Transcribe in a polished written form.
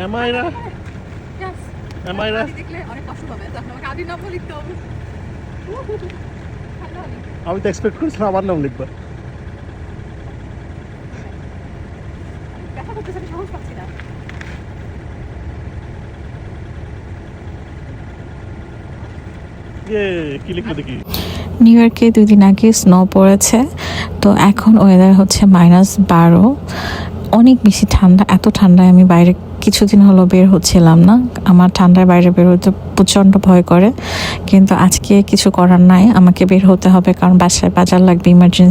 Amira? Yes. Amira? দেখলে অনেক কষ্ট পাবে তখন আমাকে আদি নাম লিখতে হবে আমি তো এক্সপেক্ট করেছিলাম আমার নাম লিখবা। ব্যথা করতেছে আমি সাহস পাচ্ছি না কি লিখলো দেখি? নিউ ইয়র্কে 2 দিন আগে স্নো পড়েছে, তো এখন ওয়েদার হচ্ছে -12। অনেক বেশি ঠান্ডা, এত ঠান্ডায় আমি বাইরে কিছুদিন হলো বের হচ্ছিলাম না। আমার ঠান্ডায় বাইরে বের হতে প্রচণ্ড ভয় করে, কিন্তু আজকে কিছু করার নাই, আমাকে বের হতে হবে কারণ বাসায় বাজার লাগবে ইমার্জেন্সি।